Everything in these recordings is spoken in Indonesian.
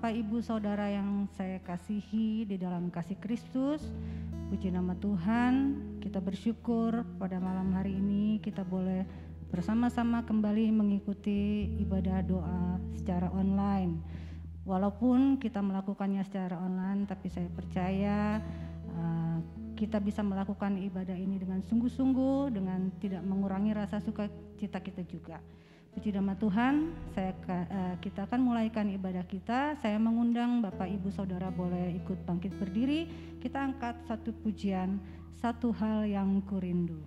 Bapak Ibu Saudara yang saya kasihi di dalam kasih Kristus, puji nama Tuhan, kita bersyukur pada malam hari ini kita boleh bersama-sama kembali mengikuti ibadah doa secara online. Walaupun kita melakukannya secara online, tapi saya percaya kita bisa melakukan ibadah ini dengan sungguh-sungguh, dengan tidak mengurangi rasa sukacita kita juga. Puji nama Tuhan, kita akan mulaikan ibadah kita. Saya mengundang Bapak Ibu Saudara boleh ikut bangkit berdiri. Kita angkat satu pujian, satu hal yang kurindu.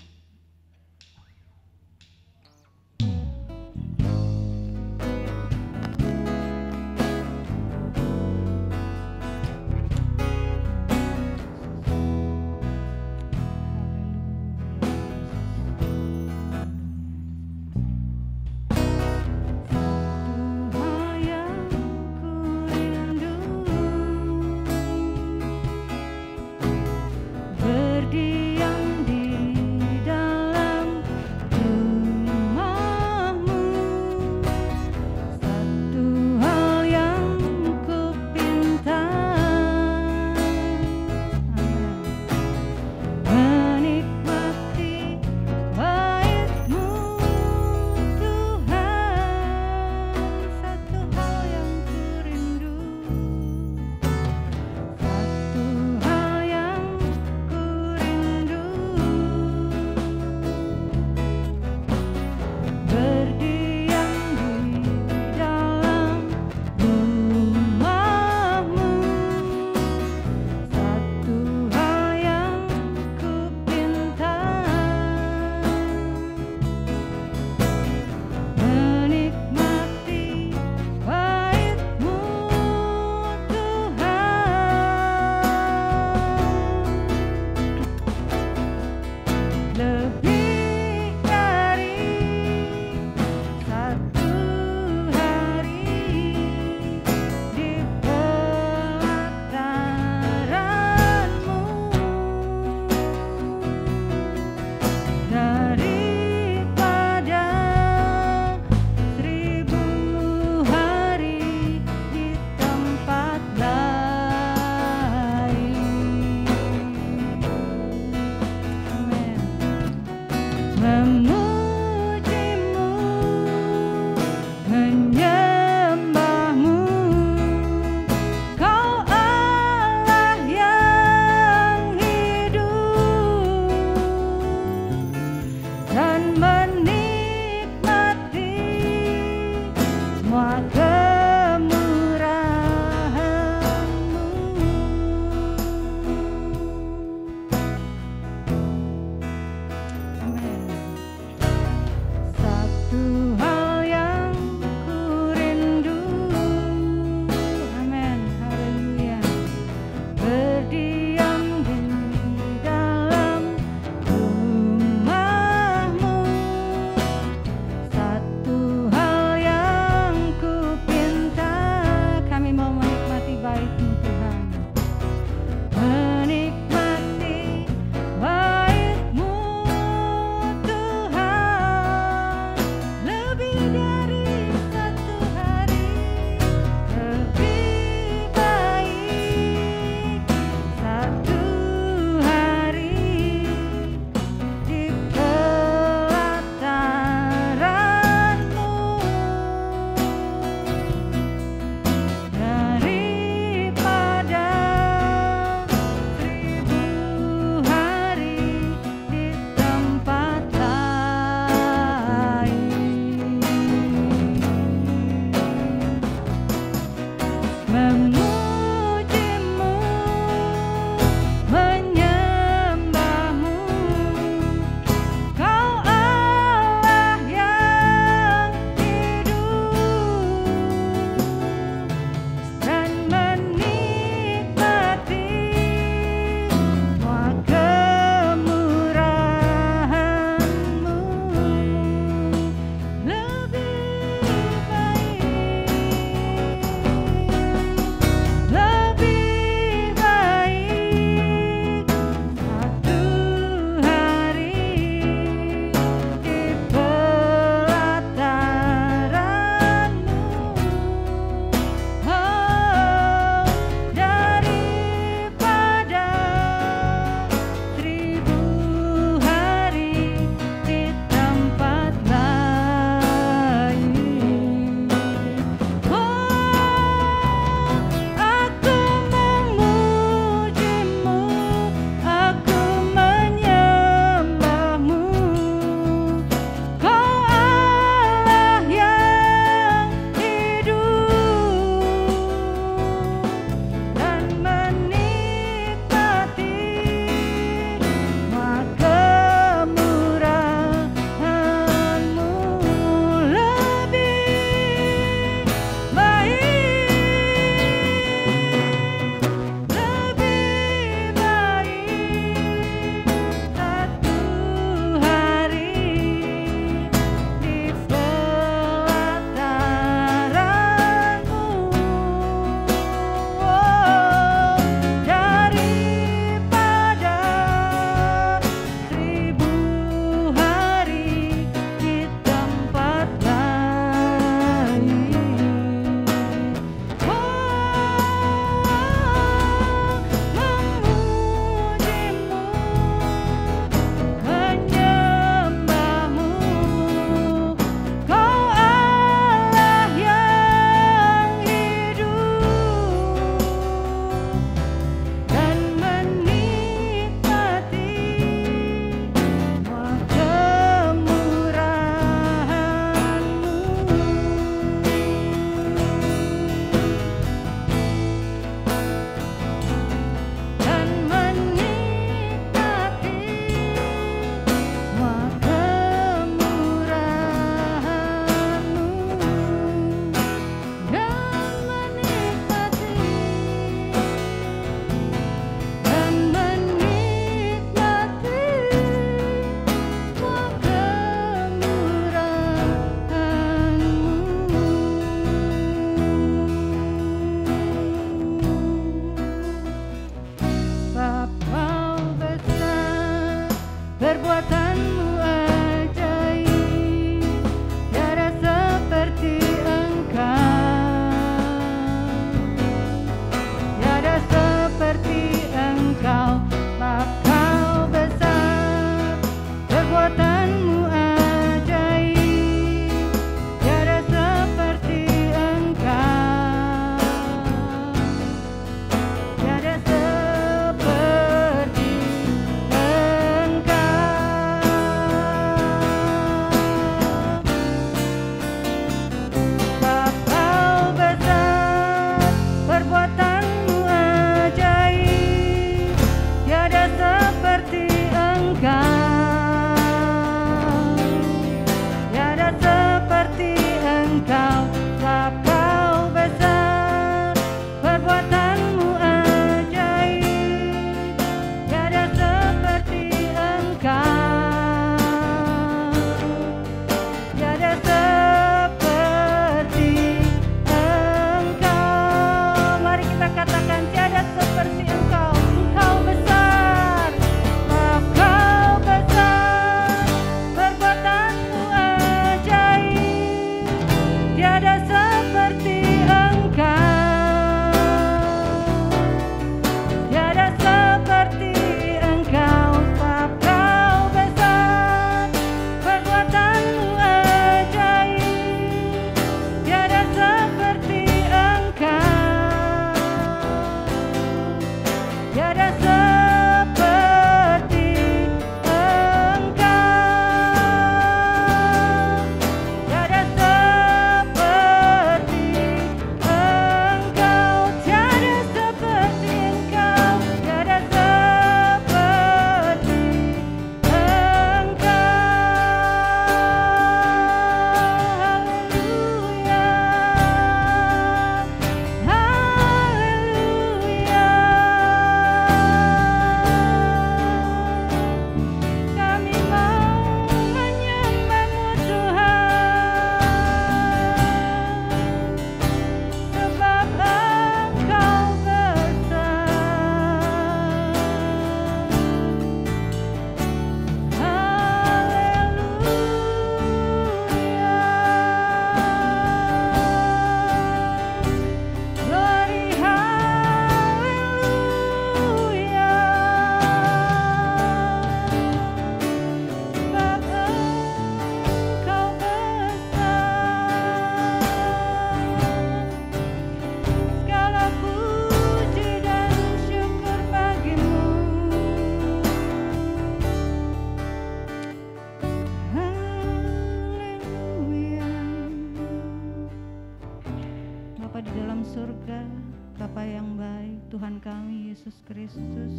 Tuhan kami Yesus Kristus.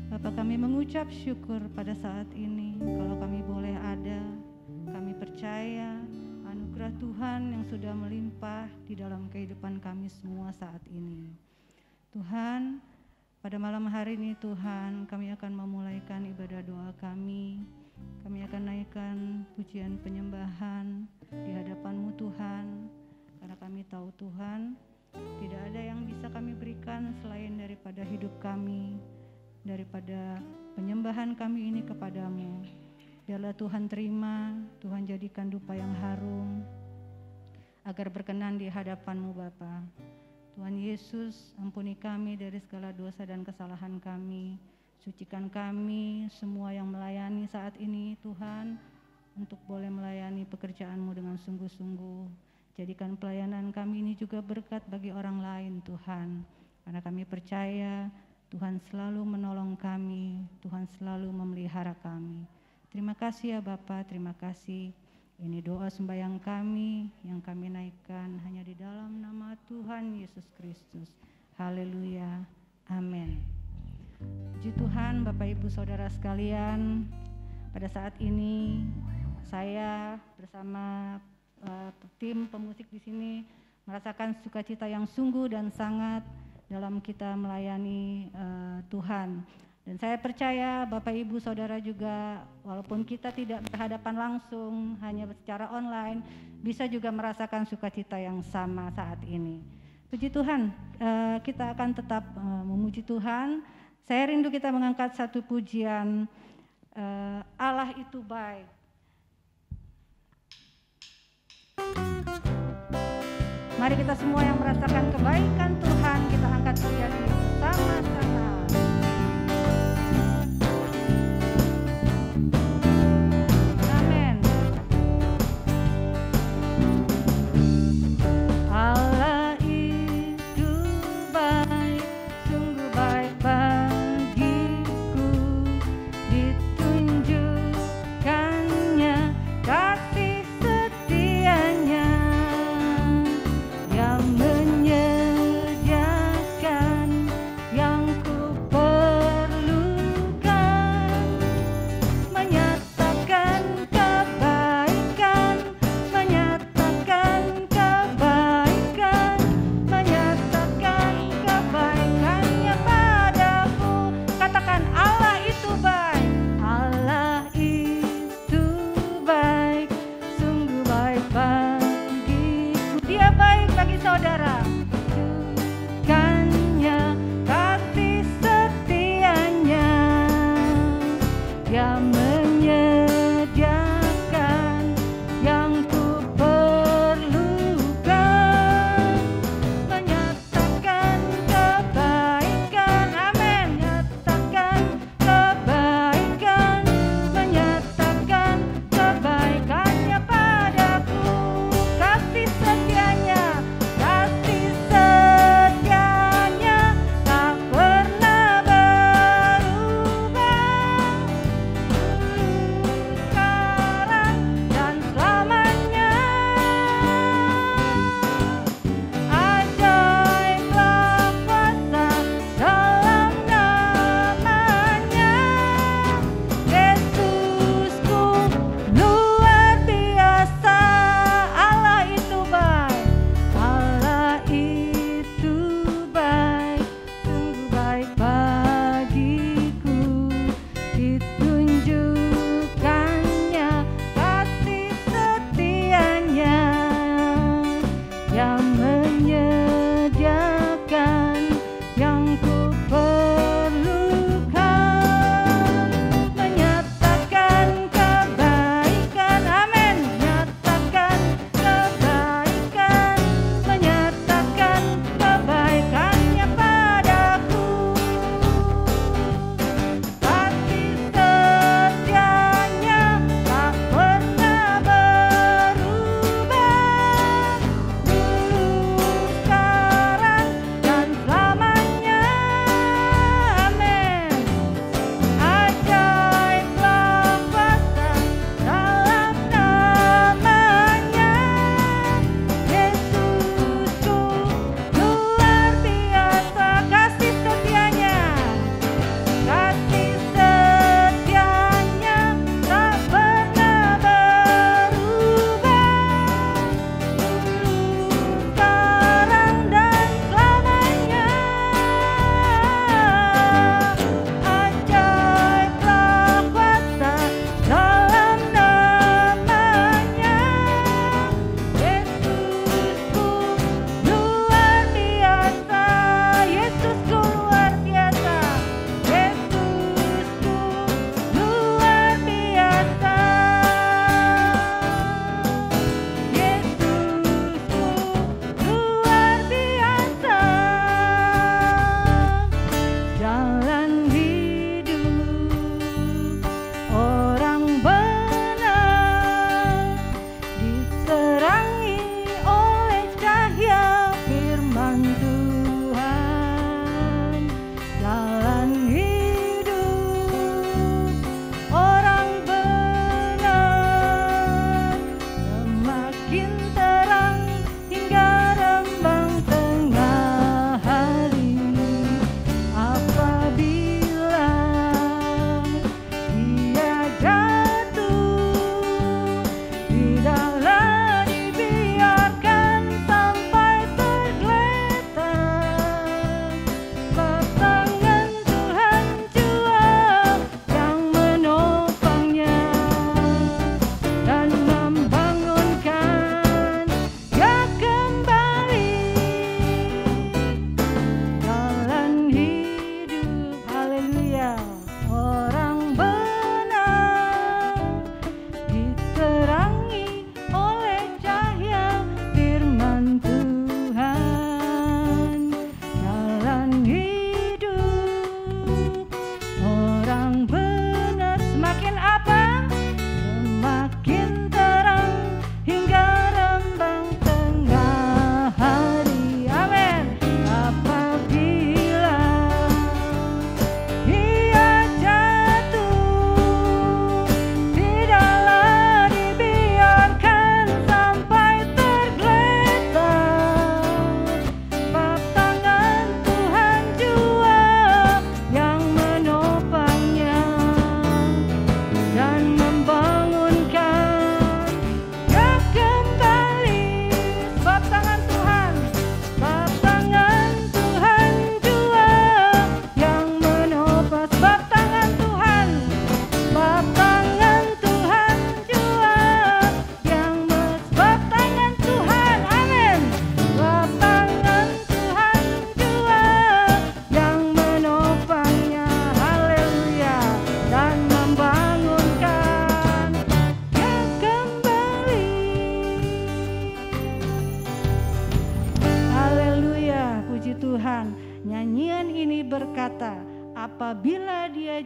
Bapa, kami mengucap syukur pada saat ini kalau kami boleh ada. Kami percaya anugerah Tuhan yang sudah melimpah di dalam kehidupan kami semua saat ini. Tuhan, pada malam hari ini Tuhan, kami akan memulaikan ibadah doa kami. Kami akan naikkan pujian penyembahan di hadapan-Mu Tuhan. Karena kami tahu Tuhan, tidak ada yang bisa kami berikan selain daripada hidup kami, daripada penyembahan kami ini kepadamu. Biarlah Tuhan terima, Tuhan jadikan dupa yang harum, agar berkenan di hadapan-Mu Bapa. Tuhan Yesus, ampuni kami dari segala dosa dan kesalahan kami. Sucikan kami semua yang melayani saat ini Tuhan, untuk boleh melayani pekerjaan-Mu dengan sungguh-sungguh. Jadikan pelayanan kami ini juga berkat bagi orang lain Tuhan. Karena kami percaya Tuhan selalu menolong kami, Tuhan selalu memelihara kami. Terima kasih ya Bapa, terima kasih. Ini doa sembahyang kami yang kami naikkan hanya di dalam nama Tuhan Yesus Kristus. Haleluya, amin. Puji Tuhan, Bapak Ibu Saudara sekalian, pada saat ini saya bersama tim pemusik di sini merasakan sukacita yang sungguh dan sangat dalam kita melayani Tuhan. Dan saya percaya Bapak Ibu Saudara juga, walaupun kita tidak berhadapan langsung, hanya secara online, bisa juga merasakan sukacita yang sama saat ini. Puji Tuhan, kita akan tetap memuji Tuhan. Saya rindu kita mengangkat satu pujian, Allah itu baik. Mari kita semua yang merasakan kebaikan Tuhan, kita angkat pujian ini bersama-sama. Amin. Allah itu baik, sungguh baik bagiku, ditunjukkannya kasih setianya yang menyediakan yang ku perlukan, menyatakan kebaikan, menyatakan kebaikan, menyatakan kebaikannya padaku. Katakan Allah itu baik, Allah itu baik, sungguh baik bagiku. Dia baik bagi saudara. Tunjukkannya kasih setianya yang menyediakan yang ku perlukan, menyatakan kebaikan, amin, menyatakan kebaikan, menyatakan kebaikannya padaku, kasih setianya tak pernah berubah.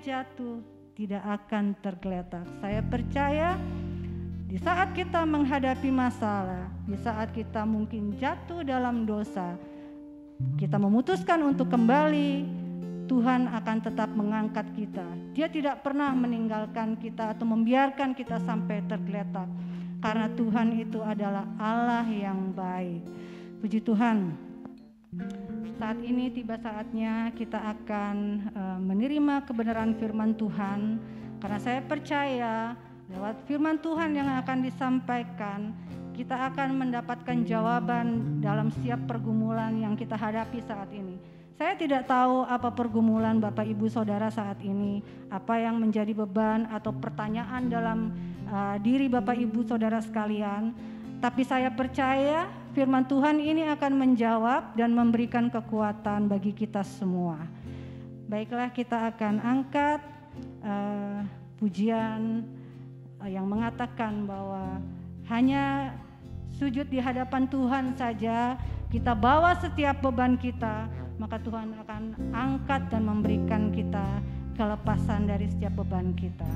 jatuh tidak akan tergeletak. Saya percaya di saat kita menghadapi masalah, di saat kita mungkin jatuh dalam dosa, kita memutuskan untuk kembali, Tuhan akan tetap mengangkat kita. Dia tidak pernah meninggalkan kita atau membiarkan kita sampai tergeletak. Karena Tuhan itu adalah Allah yang baik. Puji Tuhan. Saat ini tiba saatnya kita akan menerima kebenaran firman Tuhan. Karena saya percaya lewat firman Tuhan yang akan disampaikan, kita akan mendapatkan jawaban dalam setiap pergumulan yang kita hadapi saat ini. Saya tidak tahu apa pergumulan Bapak Ibu Saudara saat ini, apa yang menjadi beban atau pertanyaan dalam diri Bapak Ibu Saudara sekalian. Tapi saya percaya firman Tuhan ini akan menjawab dan memberikan kekuatan bagi kita semua. Baiklah, kita akan angkat pujian yang mengatakan bahwa hanya sujud di hadapan Tuhan saja, kita bawa setiap beban kita, maka Tuhan akan angkat dan memberikan kita kelepasan dari setiap beban kita.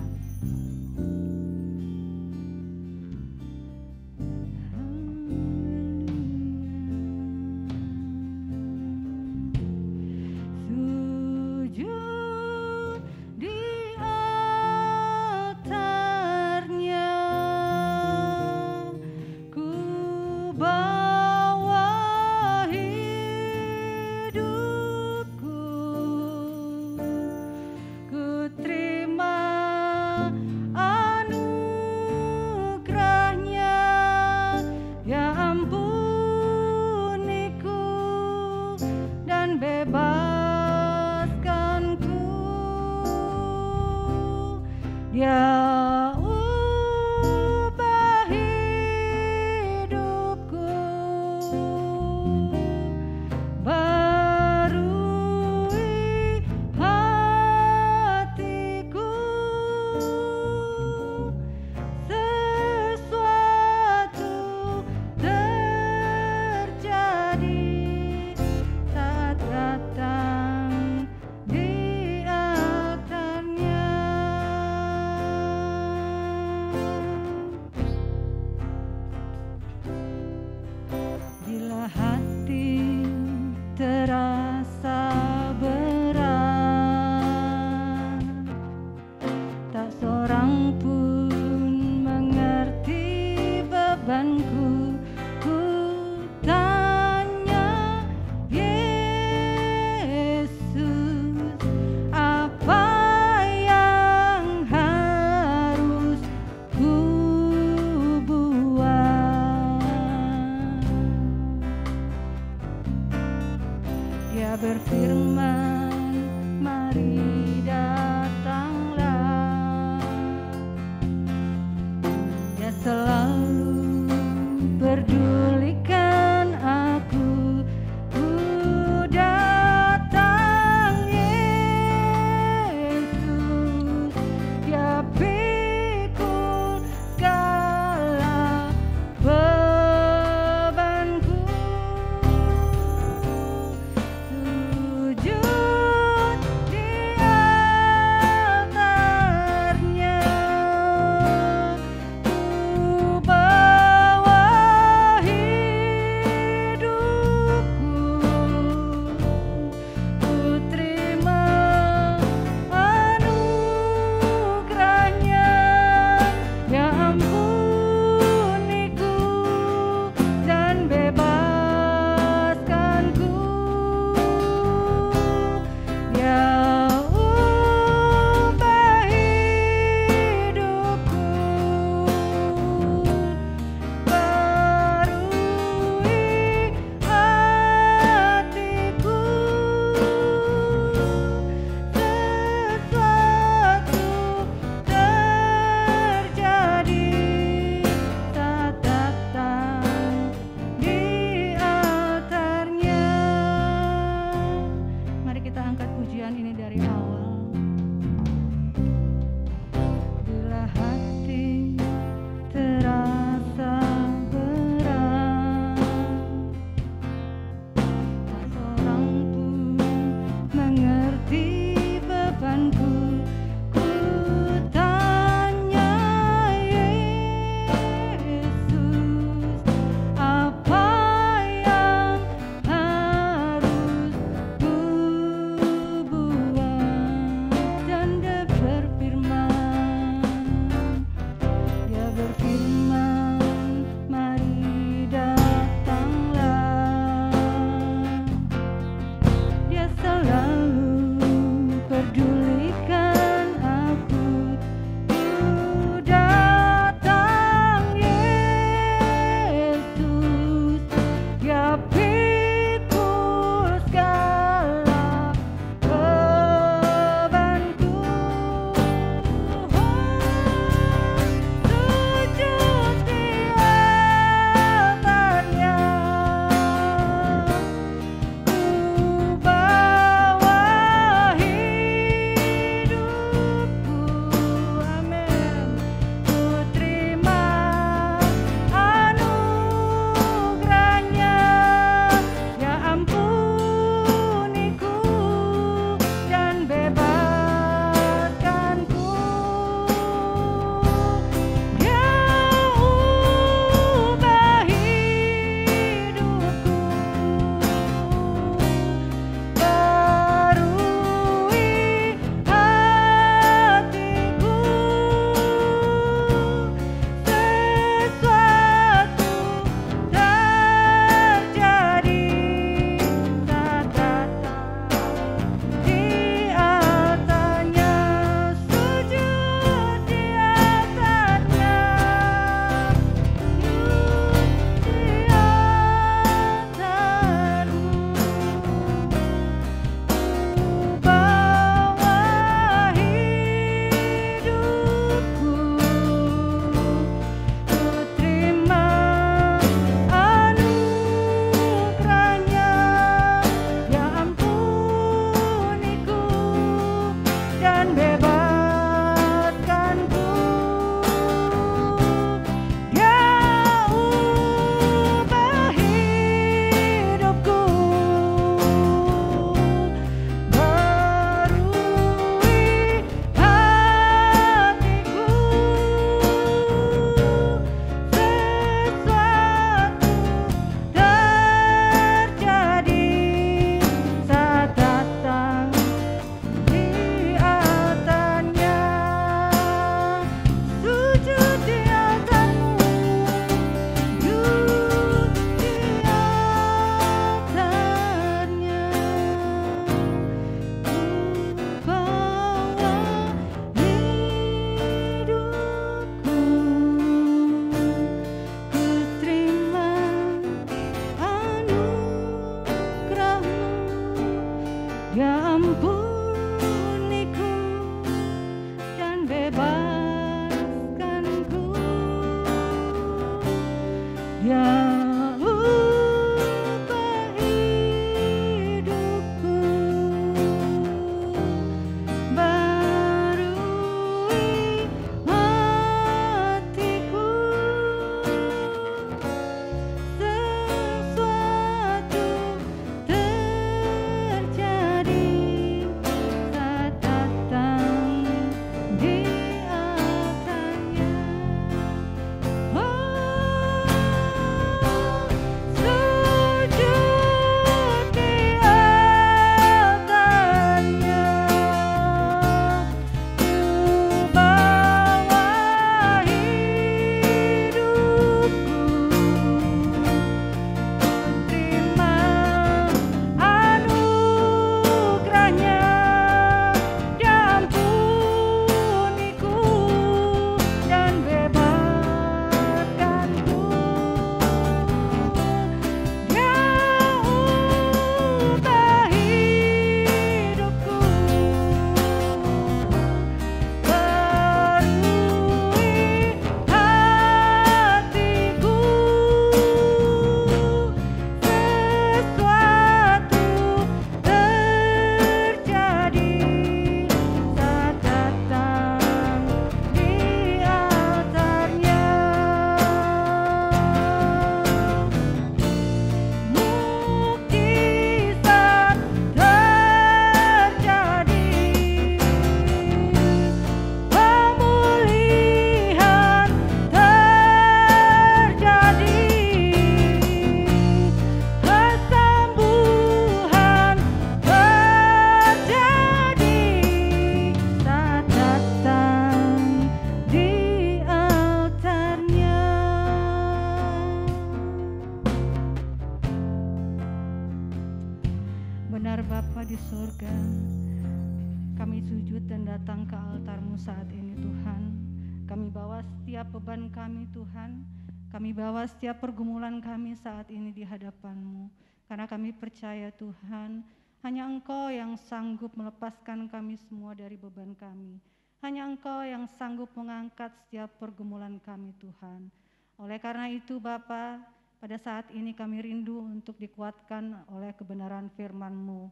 bawa setiap beban kami Tuhan. Kami bawa setiap pergumulan kami saat ini di hadapan-Mu. Karena kami percaya Tuhan, hanya Engkau yang sanggup melepaskan kami semua dari beban kami. Hanya Engkau yang sanggup mengangkat setiap pergumulan kami Tuhan. Oleh karena itu Bapa, pada saat ini kami rindu untuk dikuatkan oleh kebenaran firman-Mu.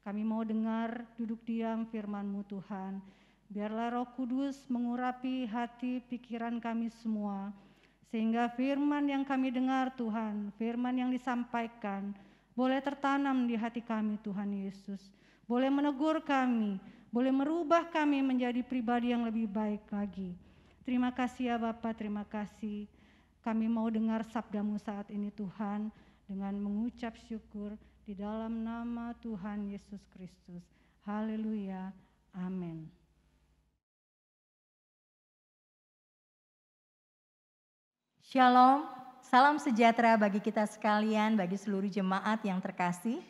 Kami mau dengar, duduk diam firman-Mu Tuhan. Biarlah Roh Kudus mengurapi hati pikiran kami semua. Sehingga firman yang kami dengar Tuhan, firman yang disampaikan, boleh tertanam di hati kami Tuhan Yesus. Boleh menegur kami, boleh merubah kami menjadi pribadi yang lebih baik lagi. Terima kasih ya Bapa, terima kasih. Kami mau dengar sabda-Mu saat ini Tuhan, dengan mengucap syukur di dalam nama Tuhan Yesus Kristus. Haleluya, amin. Shalom, salam sejahtera bagi kita sekalian, bagi seluruh jemaat yang terkasih.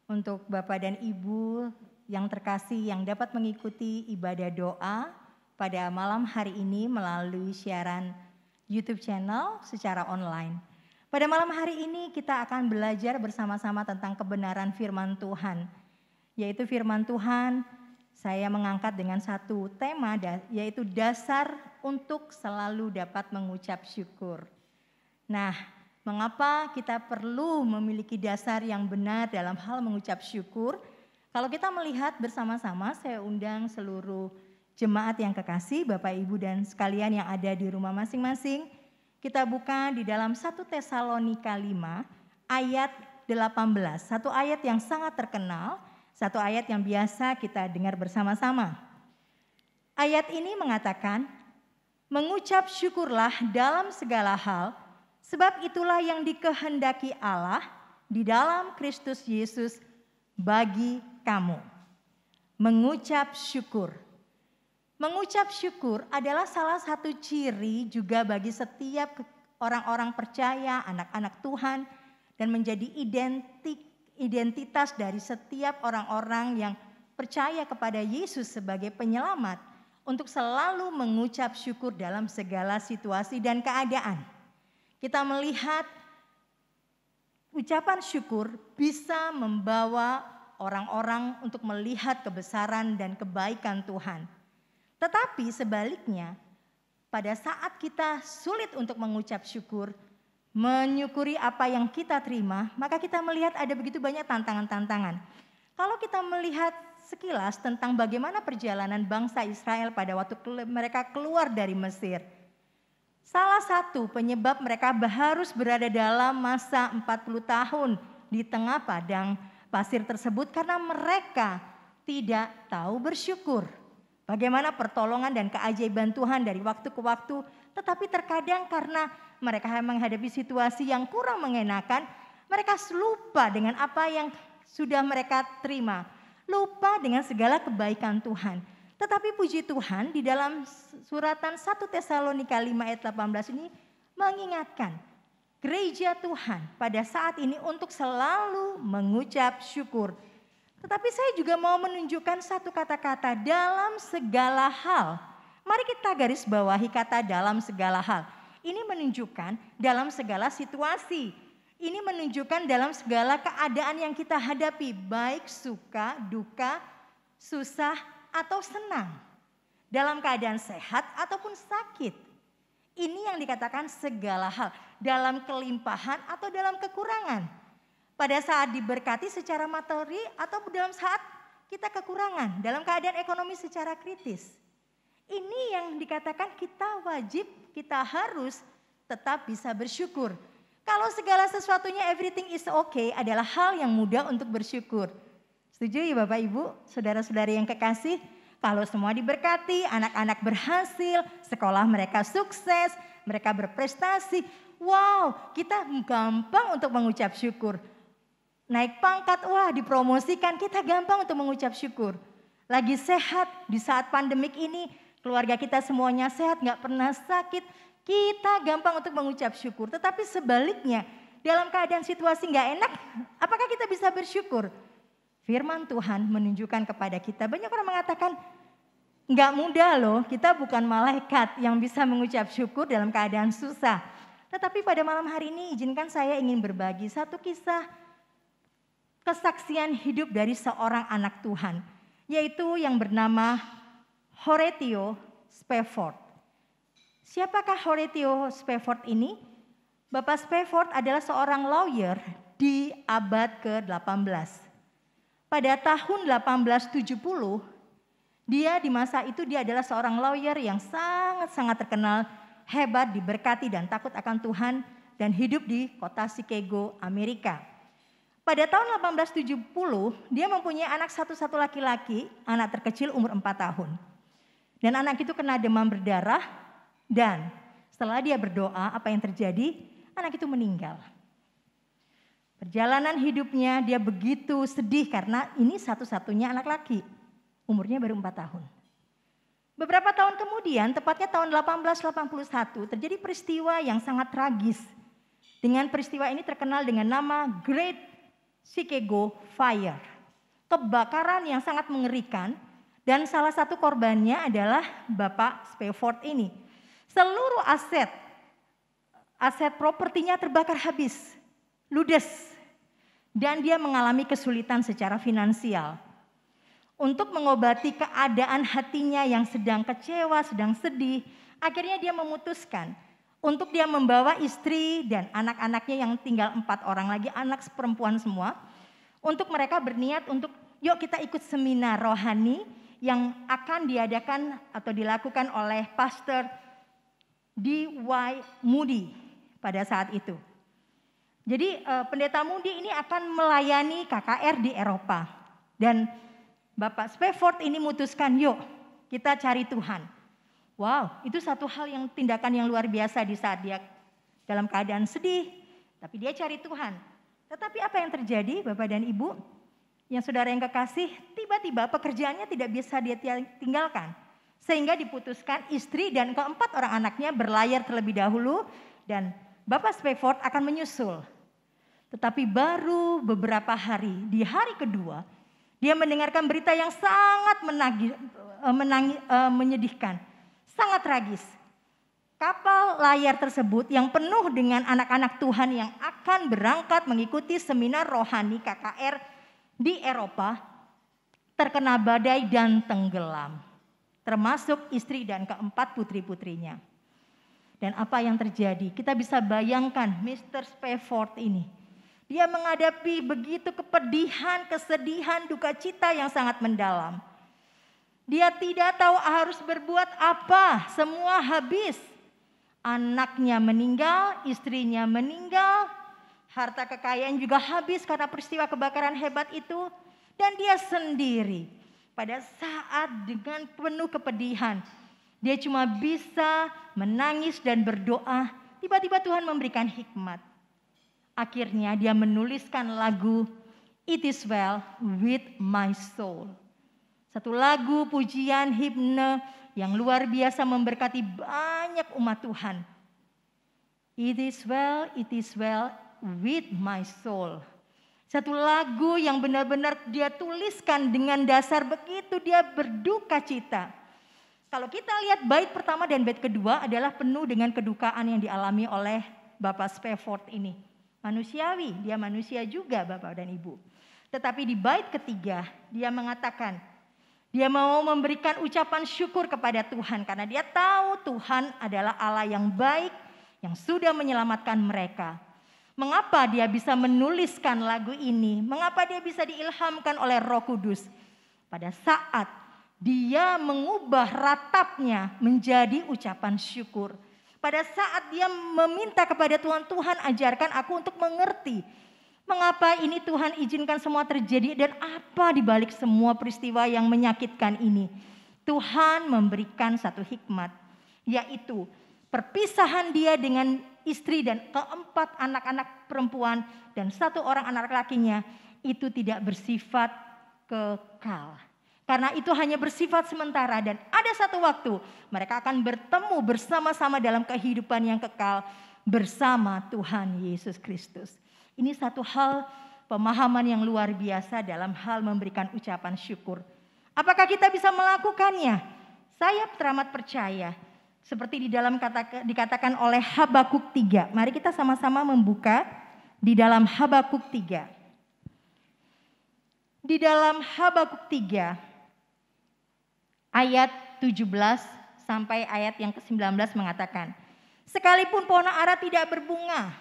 Untuk Bapak dan Ibu yang terkasih yang dapat mengikuti ibadah doa pada malam hari ini melalui siaran YouTube channel secara online. Pada malam hari ini kita akan belajar bersama-sama tentang kebenaran firman Tuhan. Yaitu firman Tuhan, saya mengangkat dengan satu tema yaitu dasar untuk selalu dapat mengucap syukur. Nah, mengapa kita perlu memiliki dasar yang benar dalam hal mengucap syukur? Kalau kita melihat bersama-sama, saya undang seluruh jemaat yang kekasih, Bapak Ibu dan sekalian yang ada di rumah masing-masing. Kita buka di dalam 1 Tesalonika 5 ayat 18. Satu ayat yang sangat terkenal, satu ayat yang biasa kita dengar bersama-sama. Ayat ini mengatakan, mengucap syukurlah dalam segala hal, sebab itulah yang dikehendaki Allah di dalam Kristus Yesus bagi kamu. Mengucap syukur. Mengucap syukur adalah salah satu ciri juga bagi setiap orang-orang percaya, anak-anak Tuhan, dan menjadi identitas dari setiap orang-orang yang percaya kepada Yesus sebagai penyelamat untuk selalu mengucap syukur dalam segala situasi dan keadaan. Kita melihat ucapan syukur bisa membawa orang-orang untuk melihat kebesaran dan kebaikan Tuhan. Tetapi sebaliknya, pada saat kita sulit untuk mengucap syukur, menyukuri apa yang kita terima, maka kita melihat ada begitu banyak tantangan-tantangan. Kalau kita melihat sekilas tentang bagaimana perjalanan bangsa Israel pada waktu mereka keluar dari Mesir. Salah satu penyebab mereka harus berada dalam masa 40 tahun di tengah padang pasir tersebut karena mereka tidak tahu bersyukur. Bagaimana pertolongan dan keajaiban Tuhan dari waktu ke waktu, tetapi terkadang karena mereka menghadapi situasi yang kurang mengenakan, mereka lupa dengan apa yang sudah mereka terima. Lupa dengan segala kebaikan Tuhan. Tetapi puji Tuhan di dalam suratan 1 Tesalonika 5 ayat 18 ini mengingatkan gereja Tuhan pada saat ini untuk selalu mengucap syukur. Tetapi saya juga mau menunjukkan satu kata-kata dalam segala hal. Mari kita garis bawahi kata dalam segala hal. Ini menunjukkan dalam segala situasi. Ini menunjukkan dalam segala keadaan yang kita hadapi, baik suka, duka, susah, atau senang. Dalam keadaan sehat ataupun sakit. Ini yang dikatakan segala hal. Dalam kelimpahan atau dalam kekurangan. Pada saat diberkati secara materi atau dalam saat kita kekurangan. Dalam keadaan ekonomi secara kritis. Ini yang dikatakan kita wajib, kita harus tetap bisa bersyukur. Kalau segala sesuatunya everything is okay adalah hal yang mudah untuk bersyukur. Setuju ya Bapak Ibu, saudara-saudari yang kekasih? Kalau semua diberkati, anak-anak berhasil, sekolah mereka sukses, mereka berprestasi. Wow, kita gampang untuk mengucap syukur. Naik pangkat, wah dipromosikan, kita gampang untuk mengucap syukur. Lagi sehat di saat pandemik ini, keluarga kita semuanya sehat, gak pernah sakit. Kita gampang untuk mengucap syukur. Tetapi sebaliknya, dalam keadaan situasi gak enak, apakah kita bisa bersyukur? Firman Tuhan menunjukkan kepada kita, banyak orang mengatakan, Nggak mudah loh, kita bukan malaikat yang bisa mengucap syukur dalam keadaan susah. Tetapi pada malam hari ini izinkan saya ingin berbagi satu kisah kesaksian hidup dari seorang anak Tuhan, yaitu yang bernama Horatio Spafford. Siapakah Horatio Spafford ini? Bapak Spafford adalah seorang lawyer di abad ke-18. Pada tahun 1870, dia di masa itu dia adalah seorang lawyer yang sangat-sangat terkenal, hebat, diberkati dan takut akan Tuhan dan hidup di kota Chicago, Amerika. Pada tahun 1870 dia mempunyai anak satu-satu laki-laki, anak terkecil umur 4 tahun. Dan anak itu kena demam berdarah dan setelah dia berdoa apa yang terjadi? Anak itu meninggal. Perjalanan hidupnya dia begitu sedih karena ini satu-satunya anak laki. Umurnya baru 4 tahun. Beberapa tahun kemudian, tepatnya tahun 1881, terjadi peristiwa yang sangat tragis. Dengan peristiwa ini terkenal dengan nama Great Chicago Fire. Kebakaran yang sangat mengerikan dan salah satu korbannya adalah Bapak Spafford ini. Seluruh aset propertinya terbakar habis, ludes. Dan dia mengalami kesulitan secara finansial. Untuk mengobati keadaan hatinya yang sedang kecewa, sedang sedih, akhirnya dia memutuskan untuk dia membawa istri dan anak-anaknya yang tinggal 4 orang lagi, anak perempuan semua, untuk mereka berniat untuk yuk kita ikut seminar rohani yang akan diadakan atau dilakukan oleh Pastor D.Y. Moody pada saat itu. Jadi pendeta Moody ini akan melayani KKR di Eropa dan Bapak Spafford ini memutuskan, yuk kita cari Tuhan. Wow, itu satu hal yang tindakan yang luar biasa di saat dia dalam keadaan sedih, tapi dia cari Tuhan. Tetapi apa yang terjadi Bapak dan Ibu, yang saudara yang kekasih, tiba-tiba pekerjaannya tidak bisa dia tinggalkan. Sehingga diputuskan istri dan keempat orang anaknya berlayar terlebih dahulu dan Bapak Spafford akan menyusul. Tetapi baru beberapa hari, di hari kedua, dia mendengarkan berita yang sangat menyedihkan, sangat tragis. Kapal layar tersebut yang penuh dengan anak-anak Tuhan yang akan berangkat mengikuti seminar rohani KKR di Eropa terkena badai dan tenggelam. Termasuk istri dan keempat putri-putrinya. Dan apa yang terjadi? Kita bisa bayangkan Mr. Spafford ini. Dia menghadapi begitu kepedihan, kesedihan, duka cita yang sangat mendalam. Dia tidak tahu harus berbuat apa, semua habis. Anaknya meninggal, istrinya meninggal, harta kekayaan juga habis karena peristiwa kebakaran hebat itu. Dan dia sendiri pada saat dengan penuh kepedihan, dia cuma bisa menangis dan berdoa. Tiba-tiba Tuhan memberikan hikmat. Akhirnya dia menuliskan lagu It Is Well With My Soul. Satu lagu pujian himne yang luar biasa memberkati banyak umat Tuhan. It is well with my soul. Satu lagu yang benar-benar dia tuliskan dengan dasar begitu dia berduka cita. Kalau kita lihat bait pertama dan bait kedua adalah penuh dengan kedukaan yang dialami oleh Bapak Spafford ini. Manusiawi, dia manusia juga Bapak dan Ibu. Tetapi di bait ketiga dia mengatakan, dia mau memberikan ucapan syukur kepada Tuhan karena dia tahu Tuhan adalah Allah yang baik yang sudah menyelamatkan mereka. Mengapa dia bisa menuliskan lagu ini? Mengapa dia bisa diilhamkan oleh Roh Kudus? Pada saat dia mengubah ratapnya menjadi ucapan syukur. Pada saat dia meminta kepada Tuhan, Tuhan ajarkan aku untuk mengerti. Mengapa ini Tuhan izinkan semua terjadi dan apa dibalik semua peristiwa yang menyakitkan ini. Tuhan memberikan satu hikmat, yaitu perpisahan dia dengan istri dan keempat anak-anak perempuan dan satu orang anak lakinya itu tidak bersifat kekal. Karena itu hanya bersifat sementara dan ada satu waktu mereka akan bertemu bersama-sama dalam kehidupan yang kekal bersama Tuhan Yesus Kristus. Ini satu hal pemahaman yang luar biasa dalam hal memberikan ucapan syukur. Apakah kita bisa melakukannya? Saya teramat percaya seperti di dalam dikatakan oleh Habakuk 3. Mari kita sama-sama membuka di dalam Habakuk 3. Di dalam Habakuk 3 ayat 17 sampai ayat yang ke-19 mengatakan, sekalipun pohon ara tidak berbunga,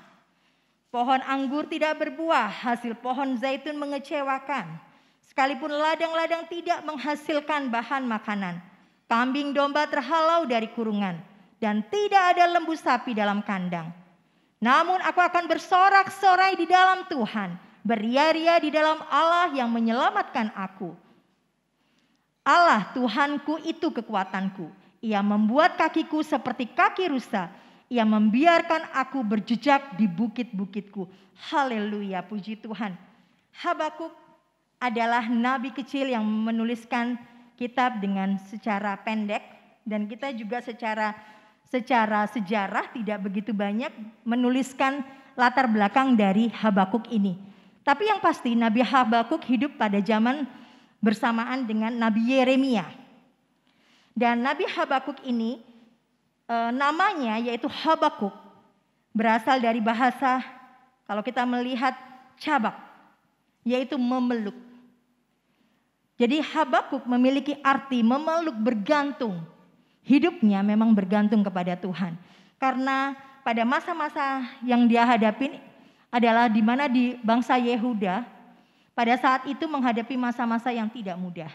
pohon anggur tidak berbuah, hasil pohon zaitun mengecewakan, sekalipun ladang-ladang tidak menghasilkan bahan makanan, kambing domba terhalau dari kurungan, dan tidak ada lembu sapi dalam kandang. Namun aku akan bersorak-sorai di dalam Tuhan, beria-ria di dalam Allah yang menyelamatkan aku. Allah Tuhanku itu kekuatanku. Ia membuat kakiku seperti kaki rusa. Ia membiarkan aku berjejak di bukit-bukitku. Haleluya, puji Tuhan. Habakuk adalah nabi kecil yang menuliskan kitab dengan secara pendek. Dan kita juga secara sejarah tidak begitu banyak menuliskan latar belakang dari Habakuk ini. Tapi yang pasti Nabi Habakuk hidup pada zaman bersamaan dengan Nabi Yeremia. Dan Nabi Habakuk ini namanya yaitu Habakuk berasal dari bahasa, kalau kita melihat, cabak, yaitu memeluk. Jadi Habakuk memiliki arti memeluk, bergantung. Hidupnya memang bergantung kepada Tuhan. Karena pada masa-masa yang dia hadapi adalah di mana di bangsa Yehuda pada saat itu menghadapi masa-masa yang tidak mudah.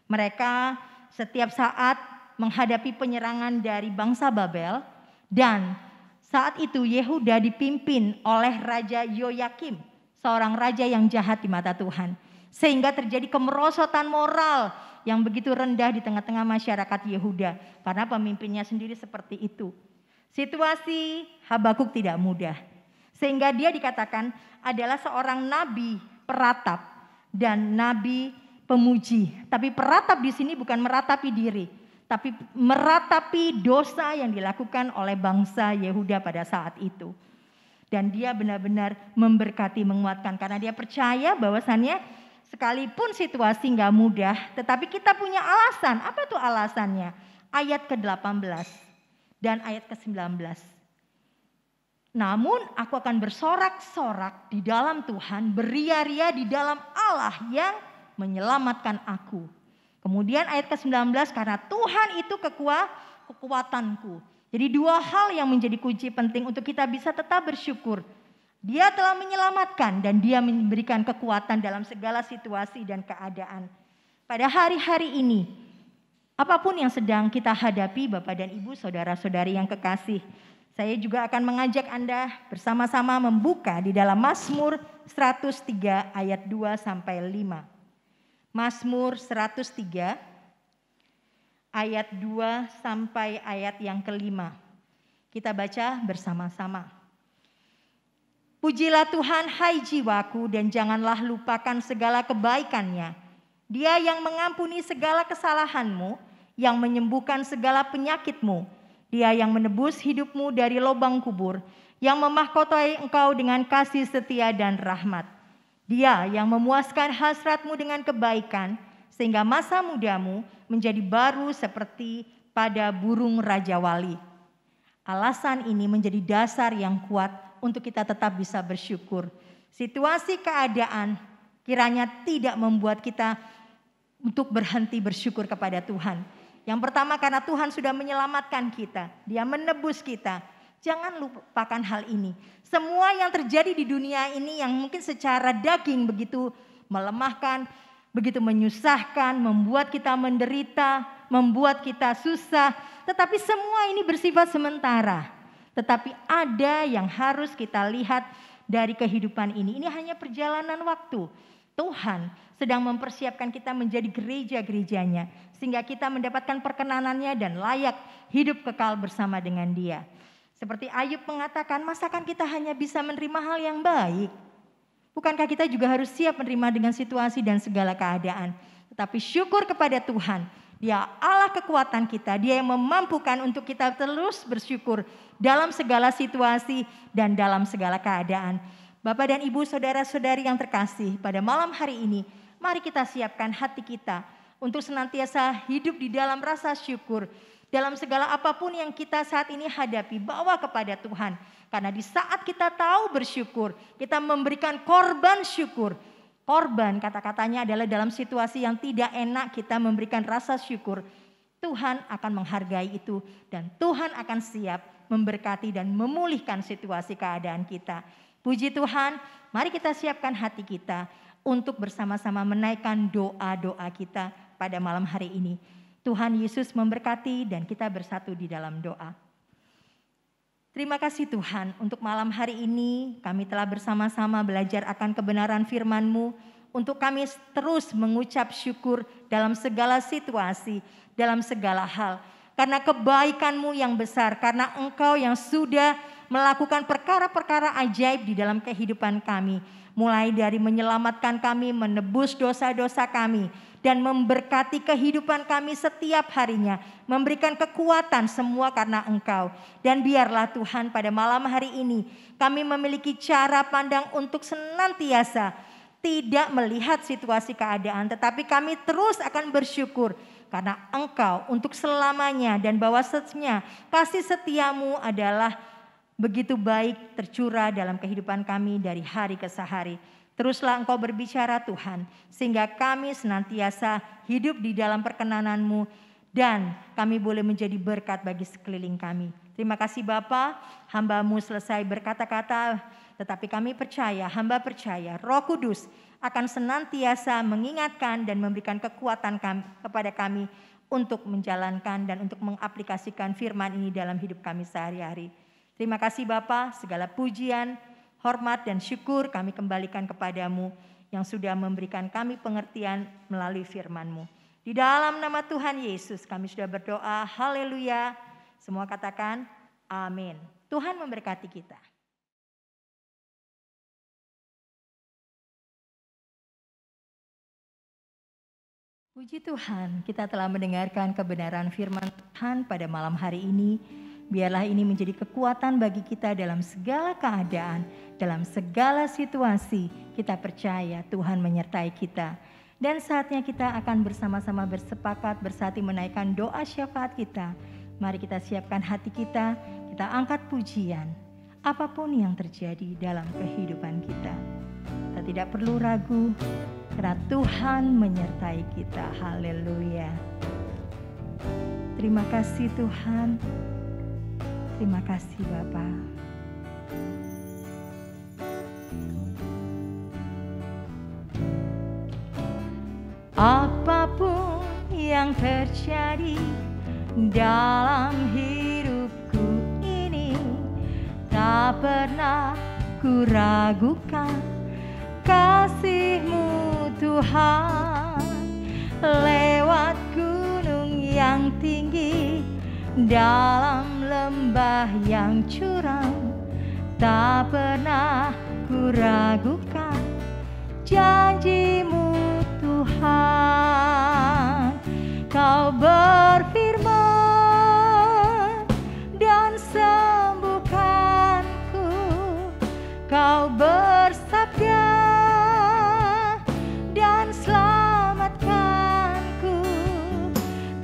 Mereka setiap saat menghadapi penyerangan dari bangsa Babel, dan saat itu Yehuda dipimpin oleh Raja Yoyakim, seorang raja yang jahat di mata Tuhan. Sehingga terjadi kemerosotan moral yang begitu rendah di tengah-tengah masyarakat Yehuda karena pemimpinnya sendiri seperti itu. Situasi Habakuk tidak mudah. Sehingga dia dikatakan adalah seorang nabi peratap dan nabi pemuji. Tapi peratap di sini bukan meratapi diri, tapi meratapi dosa yang dilakukan oleh bangsa Yehuda pada saat itu. Dan dia benar-benar memberkati, menguatkan karena dia percaya bahwasannya sekalipun situasi nggak mudah, tetapi kita punya alasan. Apa tuh alasannya? Ayat ke-18 dan ayat ke-19. Namun aku akan bersorak-sorak di dalam Tuhan, beria-ria di dalam Allah yang menyelamatkan aku. Kemudian ayat ke-19, karena Tuhan itu kekuatanku. Jadi dua hal yang menjadi kunci penting untuk kita bisa tetap bersyukur. Dia telah menyelamatkan dan dia memberikan kekuatan dalam segala situasi dan keadaan. Pada hari-hari ini, apapun yang sedang kita hadapi Bapak dan Ibu, saudara-saudari yang kekasih, saya juga akan mengajak Anda bersama-sama membuka di dalam Mazmur 103 ayat 2 sampai 5. Mazmur 103 ayat 2 sampai ayat yang ke-5. Kita baca bersama-sama. Pujilah Tuhan hai jiwaku dan janganlah lupakan segala kebaikannya. Dia yang mengampuni segala kesalahanmu, yang menyembuhkan segala penyakitmu. Dia yang menebus hidupmu dari lubang kubur, yang memahkotai engkau dengan kasih setia dan rahmat. Dia yang memuaskan hasratmu dengan kebaikan, sehingga masa mudamu menjadi baru seperti pada burung Raja Wali. Alasan ini menjadi dasar yang kuat untuk kita tetap bisa bersyukur. Situasi keadaan kiranya tidak membuat kita untuk berhenti bersyukur kepada Tuhan. Yang pertama karena Tuhan sudah menyelamatkan kita. Dia menebus kita. Jangan lupakan hal ini. Semua yang terjadi di dunia ini yang mungkin secara daging begitu melemahkan, begitu menyusahkan, membuat kita menderita, membuat kita susah. Tetapi semua ini bersifat sementara. Tetapi ada yang harus kita lihat dari kehidupan ini. Ini hanya perjalanan waktu. Tuhan sedang mempersiapkan kita menjadi gereja-gerejanya. Sehingga kita mendapatkan perkenanannya dan layak hidup kekal bersama dengan Dia. Seperti Ayub mengatakan, masakan kita hanya bisa menerima hal yang baik? Bukankah kita juga harus siap menerima dengan situasi dan segala keadaan? Tetapi syukur kepada Tuhan. Dia Allah kekuatan kita. Dia yang memampukan untuk kita terus bersyukur dalam segala situasi dan dalam segala keadaan. Bapak dan Ibu, saudara-saudari yang terkasih, pada malam hari ini, mari kita siapkan hati kita untuk senantiasa hidup di dalam rasa syukur. Dalam segala apapun yang kita saat ini hadapi, bawa kepada Tuhan. Karena di saat kita tahu bersyukur, kita memberikan korban syukur. Korban kata-katanya adalah dalam situasi yang tidak enak kita memberikan rasa syukur. Tuhan akan menghargai itu dan Tuhan akan siap memberkati dan memulihkan situasi keadaan kita. Puji Tuhan, mari kita siapkan hati kita untuk bersama-sama menaikkan doa-doa kita pada malam hari ini. Tuhan Yesus memberkati dan kita bersatu di dalam doa. Terima kasih Tuhan untuk malam hari ini kami telah bersama-sama belajar akan kebenaran firman-Mu. Untuk kami terus mengucap syukur dalam segala situasi, dalam segala hal. Karena kebaikan-Mu yang besar, karena Engkau yang sudah melakukan perkara-perkara ajaib di dalam kehidupan kami. Mulai dari menyelamatkan kami, menebus dosa-dosa kami, dan memberkati kehidupan kami setiap harinya. Memberikan kekuatan semua karena Engkau. Dan biarlah Tuhan pada malam hari ini kami memiliki cara pandang untuk senantiasa tidak melihat situasi keadaan. Tetapi kami terus akan bersyukur karena Engkau untuk selamanya. Dan bahwasanya kasih setiamu adalah begitu baik tercurah dalam kehidupan kami dari hari ke hari. Teruslah Engkau berbicara Tuhan, sehingga kami senantiasa hidup di dalam perkenan-Mu dan kami boleh menjadi berkat bagi sekeliling kami. Terima kasih Bapa, hamba-Mu selesai berkata-kata, tetapi kami percaya, hamba percaya Roh Kudus akan senantiasa mengingatkan dan memberikan kekuatan kepada kami untuk menjalankan dan untuk mengaplikasikan firman ini dalam hidup kami sehari-hari. Terima kasih Bapa, segala pujian, hormat dan syukur kami kembalikan kepadamu yang sudah memberikan kami pengertian melalui firman-Mu. Di dalam nama Tuhan Yesus kami sudah berdoa, haleluya. Semua katakan amin. Tuhan memberkati kita. Puji Tuhan, kita telah mendengarkan kebenaran firman Tuhan pada malam hari ini. Biarlah ini menjadi kekuatan bagi kita dalam segala keadaan, dalam segala situasi. Kita percaya Tuhan menyertai kita. Dan saatnya kita akan bersama-sama bersepakat bersatu menaikkan doa syafaat kita. Mari kita siapkan hati kita, kita angkat pujian. Apapun yang terjadi dalam kehidupan kita. Kita tidak perlu ragu, karena Tuhan menyertai kita. Haleluya. Terima kasih Tuhan. Terima kasih Bapa. Apapun yang terjadi dalam hidupku ini, tak pernah ku ragukan kasih-Mu Tuhan. Lewat gunung yang tinggi, dalam lembah yang curam, tak pernah ku ragukan janji-Mu Tuhan. Kau berfirman dan sembuhkanku, Kau bersabda dan selamatkanku.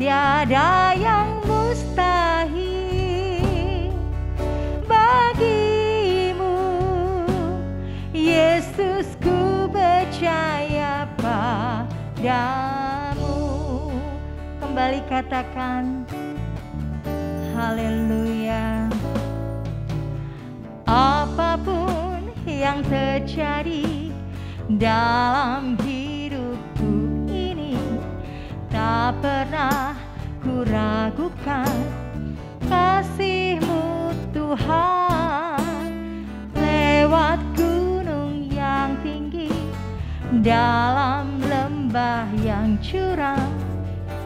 Tiada yang mustahil bagimu, Yesus, ku percaya padamu. Kembali katakan haleluya. Apapun yang terjadi dalam hidupku ini, tak pernah ku ragukan kasih-Mu Tuhan. Lewat gunung yang tinggi, dalam lembah yang curam,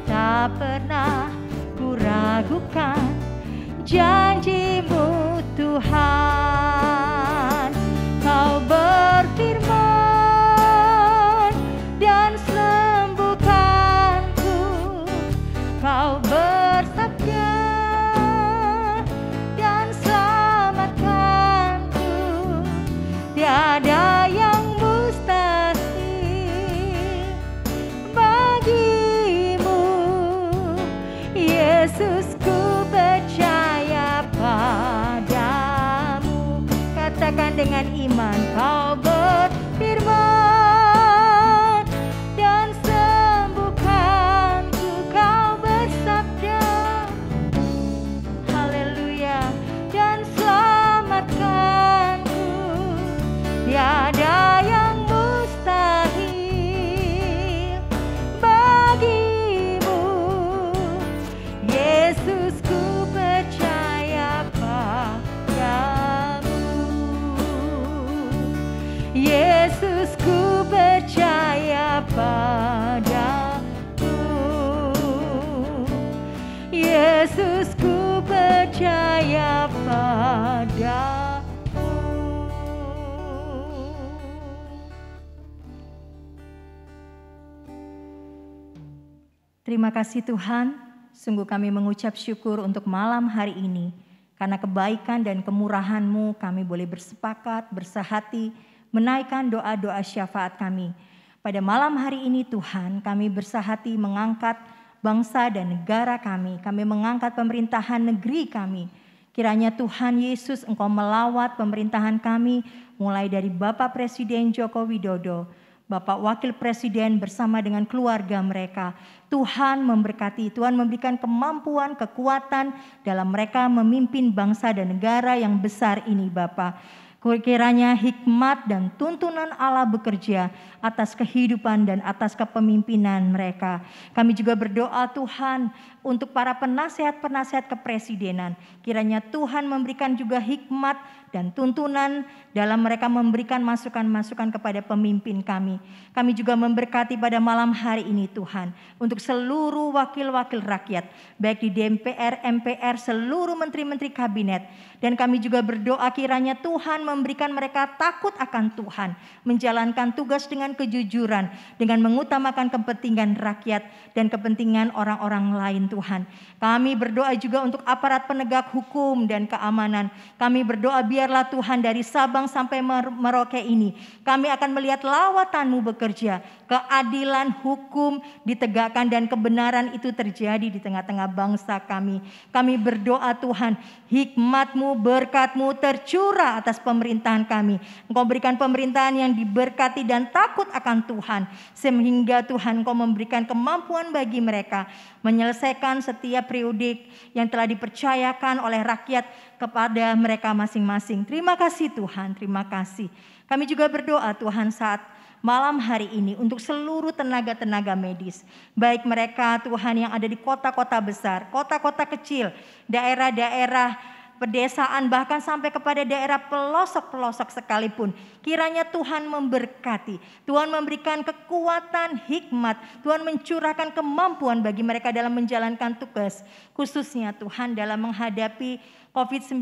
tak pernah ku ragukan janji-Mu Tuhan. Kau berfirman dan sembuhkanku, Kau bersabda dan selamatkanku. Tiada yang mustahil bagi dengan iman Kau berfirman, dan sembuhkanku Kau bersabda. Haleluya. Dan selamatkanku, tiada yang mustahil bagimu. Yesus, ku percaya padamu. Yesus, ku percaya padamu. Yesus, ku percaya padamu. Terima kasih Tuhan, sungguh kami mengucap syukur untuk malam hari ini. Karena kebaikan dan kemurahan-Mu kami boleh bersepakat, bersehati, menaikkan doa-doa syafaat kami. Pada malam hari ini Tuhan, kami bersehati mengangkat bangsa dan negara kami. Kami mengangkat pemerintahan negeri kami. Kiranya Tuhan Yesus, Engkau melawat pemerintahan kami, mulai dari Bapak Presiden Joko Widodo, Bapak Wakil Presiden bersama dengan keluarga mereka. Tuhan memberkati, Tuhan memberikan kemampuan, kekuatan dalam mereka memimpin bangsa dan negara yang besar ini Bapa. Kiranya hikmat dan tuntunan Allah bekerja atas kehidupan dan atas kepemimpinan mereka. Kami juga berdoa Tuhan untuk para penasehat-penasehat kepresidenan. Kiranya Tuhan memberikan juga hikmat dan tuntunan dalam mereka memberikan masukan-masukan kepada pemimpin kami. Kami juga memberkati pada malam hari ini Tuhan untuk seluruh wakil-wakil rakyat, baik di DPR, MPR, seluruh menteri-menteri kabinet. Dan kami juga berdoa kiranya Tuhan memberikan mereka takut akan Tuhan, menjalankan tugas dengan kejujuran, dengan mengutamakan kepentingan rakyat dan kepentingan orang-orang lain Tuhan. Kami berdoa juga untuk aparat penegak hukum dan keamanan. Kami berdoa biarlah Tuhan dari Sabang sampai Merauke ini, kami akan melihat lawatan-Mu bekerja. Keadilan hukum ditegakkan dan kebenaran itu terjadi di tengah-tengah bangsa kami. Kami berdoa Tuhan, hikmat-Mu, berkat-Mu tercurah atas pemerintahan kami. Engkau berikan pemerintahan yang diberkati dan takut akan Tuhan. Sehingga Tuhan Engkau memberikan kemampuan bagi mereka menyelesaikan setiap periodik yang telah dipercayakan oleh rakyat kepada mereka masing-masing. Terima kasih Tuhan, terima kasih. Kami juga berdoa Tuhan saat malam hari ini untuk seluruh tenaga-tenaga medis. Baik mereka Tuhan yang ada di kota-kota besar, kota-kota kecil, daerah-daerah pedesaan, bahkan sampai kepada daerah pelosok-pelosok sekalipun. Kiranya Tuhan memberkati, Tuhan memberikan kekuatan, hikmat, Tuhan mencurahkan kemampuan bagi mereka dalam menjalankan tugas. Khususnya Tuhan dalam menghadapi COVID-19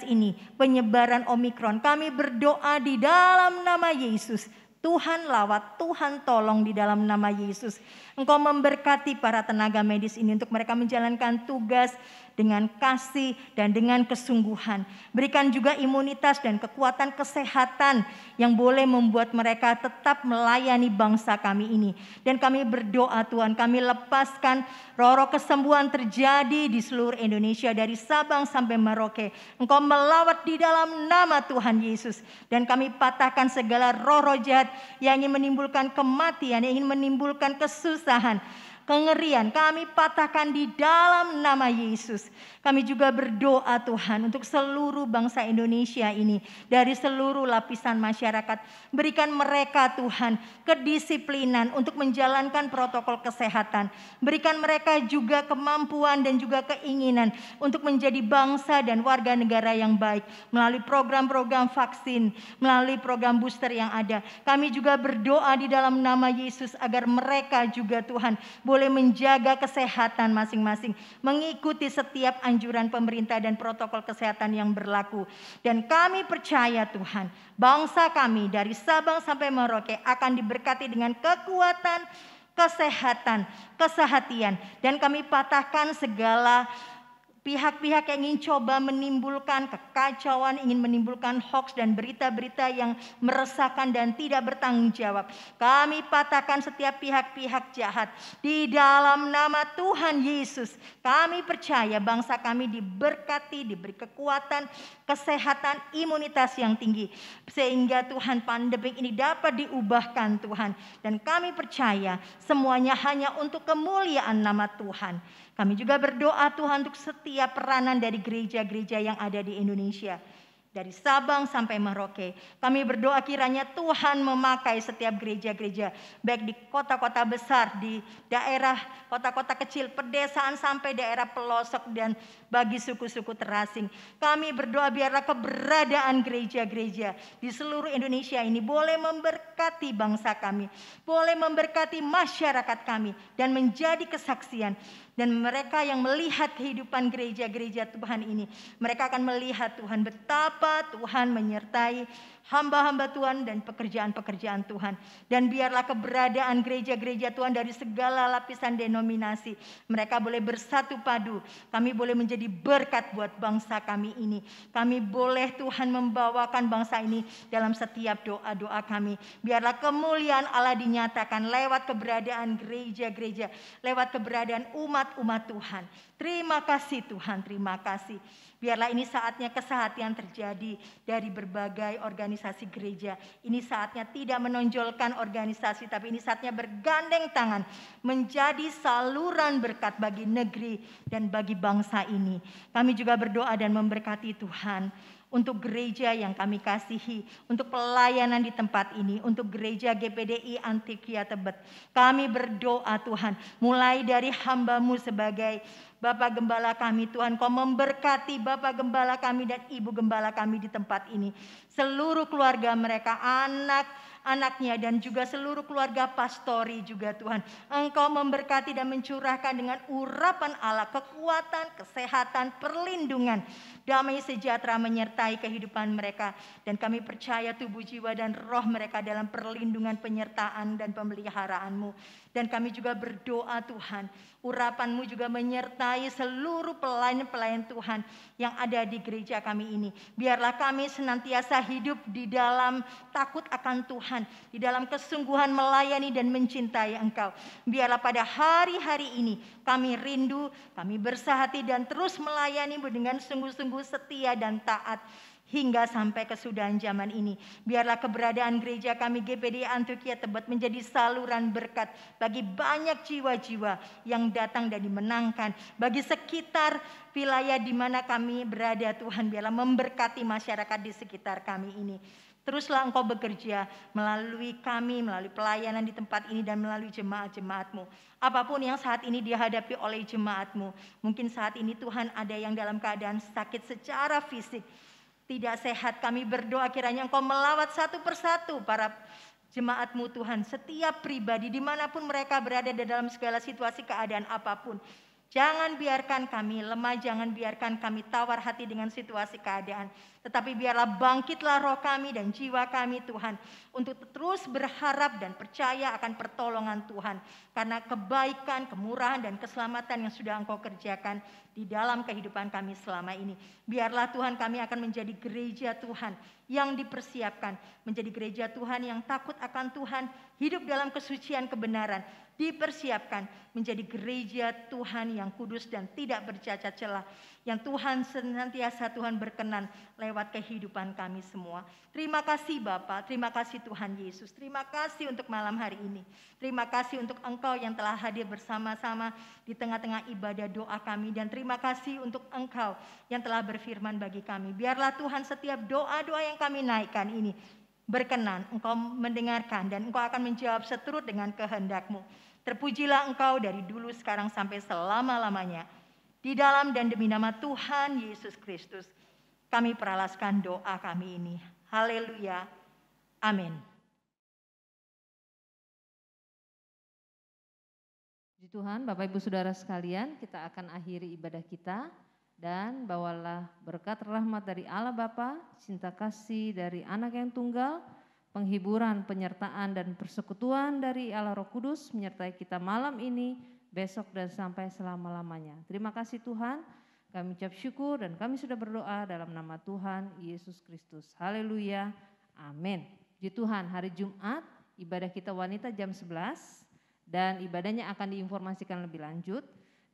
ini, penyebaran Omikron. Kami berdoa di dalam nama Yesus. Tuhan lawat, Tuhan tolong di dalam nama Yesus. Engkau memberkati para tenaga medis ini untuk mereka menjalankan tugas dengan kasih dan dengan kesungguhan. Berikan juga imunitas dan kekuatan kesehatan yang boleh membuat mereka tetap melayani bangsa kami ini. Dan kami berdoa Tuhan, kami lepaskan roh-roh kesembuhan terjadi di seluruh Indonesia dari Sabang sampai Merauke. Engkau melawat di dalam nama Tuhan Yesus. Dan kami patahkan segala roh-roh jahat yang ingin menimbulkan kematian, yang ingin menimbulkan kesusahan, kengerian. Kami patahkan di dalam nama Yesus. Kami juga berdoa Tuhan untuk seluruh bangsa Indonesia ini, dari seluruh lapisan masyarakat. Berikan mereka Tuhan kedisiplinan untuk menjalankan protokol kesehatan. Berikan mereka juga kemampuan dan juga keinginan untuk menjadi bangsa dan warga negara yang baik melalui program-program vaksin, melalui program booster yang ada. Kami juga berdoa di dalam nama Yesus agar mereka juga Tuhan boleh menjaga kesehatan masing-masing, mengikuti setiap anjuran pemerintah dan protokol kesehatan yang berlaku. Dan kami percaya Tuhan, bangsa kami dari Sabang sampai Merauke akan diberkati dengan kekuatan, kesehatan, kesehatian. Dan kami patahkan segala Pihak-pihak yang ingin coba menimbulkan kekacauan, ingin menimbulkan hoaks dan berita-berita yang meresahkan dan tidak bertanggung jawab. Kami patahkan setiap pihak-pihak jahat. Di dalam nama Tuhan Yesus, kami percaya bangsa kami diberkati, diberi kekuatan, kesehatan, imunitas yang tinggi. Sehingga Tuhan, pandemi ini dapat diubahkan Tuhan. Dan kami percaya semuanya hanya untuk kemuliaan nama Tuhan. Kami juga berdoa Tuhan untuk setiap peranan dari gereja-gereja yang ada di Indonesia. Dari Sabang sampai Merauke. Kami berdoa kiranya Tuhan memakai setiap gereja-gereja. Baik di kota-kota besar, di daerah kota-kota kecil, pedesaan sampai daerah pelosok dan bagi suku-suku terasing. Kami berdoa biarlah keberadaan gereja-gereja di seluruh Indonesia ini boleh memberkati bangsa kami. Boleh memberkati masyarakat kami dan menjadi kesaksian. Dan mereka yang melihat kehidupan gereja-gereja Tuhan ini, mereka akan melihat Tuhan betapa Tuhan menyertai hamba-hamba Tuhan dan pekerjaan-pekerjaan Tuhan. Dan biarlah keberadaan gereja-gereja Tuhan dari segala lapisan denominasi, mereka boleh bersatu padu. Kami boleh menjadi berkat buat bangsa kami ini. Kami boleh Tuhan membawakan bangsa ini dalam setiap doa-doa kami. Biarlah kemuliaan Allah dinyatakan lewat keberadaan gereja-gereja, lewat keberadaan umat-umat Tuhan. Terima kasih Tuhan, terima kasih. Biarlah ini saatnya kesehatan terjadi dari berbagai organisasi gereja. Ini saatnya tidak menonjolkan organisasi, tapi ini saatnya bergandeng tangan menjadi saluran berkat bagi negeri dan bagi bangsa ini. Kami juga berdoa dan memberkati Tuhan untuk gereja yang kami kasihi, untuk pelayanan di tempat ini, untuk gereja GPDI Antioquia Tebet. Kami berdoa Tuhan, mulai dari hamba-Mu sebagai Bapak Gembala kami, Tuhan, Kau memberkati Bapak Gembala kami dan Ibu Gembala kami di tempat ini. Seluruh keluarga mereka, anak-anaknya dan juga seluruh keluarga pastori juga Tuhan. Engkau memberkati dan mencurahkan dengan urapan Allah, kekuatan, kesehatan, perlindungan, damai sejahtera menyertai kehidupan mereka. Dan kami percaya tubuh, jiwa, dan roh mereka dalam perlindungan, penyertaan, dan pemeliharaan-Mu. Dan kami juga berdoa Tuhan, urapan-Mu juga menyertai seluruh pelayan-pelayan Tuhan yang ada di gereja kami ini. Biarlah kami senantiasa hidup di dalam takut akan Tuhan, di dalam kesungguhan melayani dan mencintai Engkau. Biarlah pada hari-hari ini kami rindu, kami bersahati dan terus melayani-Mu dengan sungguh-sungguh setia dan taat hingga sampai kesudahan zaman ini. Biarlah keberadaan gereja kami GPD Antioquia Tebet menjadi saluran berkat bagi banyak jiwa-jiwa yang datang dan dimenangkan. Bagi sekitar wilayah di mana kami berada Tuhan, biarlah memberkati masyarakat di sekitar kami ini. Teruslah Engkau bekerja melalui kami, melalui pelayanan di tempat ini dan melalui jemaat-jemaat-Mu. Apapun yang saat ini dihadapi oleh jemaat-Mu. Mungkin saat ini Tuhan ada yang dalam keadaan sakit secara fisik, tidak sehat. Kami berdoa kiranya Engkau melawat satu persatu para jemaat-Mu Tuhan. Setiap pribadi dimanapun mereka berada di dalam segala situasi keadaan apapun. Jangan biarkan kami lemah, jangan biarkan kami tawar hati dengan situasi keadaan. Tetapi biarlah bangkitlah roh kami dan jiwa kami Tuhan, untuk terus berharap dan percaya akan pertolongan Tuhan. Karena kebaikan, kemurahan dan keselamatan yang sudah Engkau kerjakan di dalam kehidupan kami selama ini. Biarlah Tuhan kami akan menjadi gereja Tuhan yang dipersiapkan. Menjadi gereja Tuhan yang takut akan Tuhan, hidup dalam kesucian kebenaran. Dipersiapkan menjadi gereja Tuhan yang kudus dan tidak bercacat celah. Yang Tuhan senantiasa Tuhan berkenan lewat kehidupan kami semua. Terima kasih Bapa, terima kasih Tuhan Yesus. Terima kasih untuk malam hari ini. Terima kasih untuk Engkau yang telah hadir bersama-sama di tengah-tengah ibadah doa kami. Dan terima kasih untuk Engkau yang telah berfirman bagi kami. Biarlah Tuhan setiap doa-doa yang kami naikkan ini berkenan, Engkau mendengarkan dan Engkau akan menjawab seturut dengan kehendak-Mu. Terpujilah Engkau dari dulu, sekarang, sampai selama-lamanya. Di dalam dan demi nama Tuhan Yesus Kristus, kami peralaskan doa kami ini. Haleluya. Amin. Puji Tuhan, Bapak Ibu Saudara sekalian, kita akan akhiri ibadah kita. Dan bawalah berkat rahmat dari Allah Bapa, cinta kasih dari Anak yang tunggal, penghiburan, penyertaan, dan persekutuan dari Allah Roh Kudus menyertai kita malam ini, besok, dan sampai selama-lamanya. Terima kasih Tuhan. Kami ucap syukur dan kami sudah berdoa dalam nama Tuhan Yesus Kristus. Haleluya. Amin. Puji Tuhan, hari Jumat ibadah kita wanita jam 11 dan ibadahnya akan diinformasikan lebih lanjut.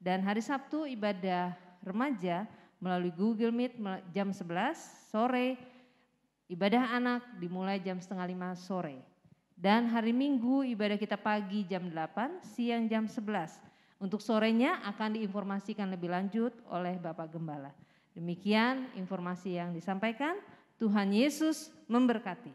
Dan hari Sabtu ibadah remaja melalui Google Meet jam 11 sore. Ibadah anak dimulai jam 4:30 sore. Dan hari Minggu ibadah kita pagi jam 8, siang jam 11. Untuk sorenya akan diinformasikan lebih lanjut oleh Bapak Gembala. Demikian informasi yang disampaikan. Tuhan Yesus memberkati.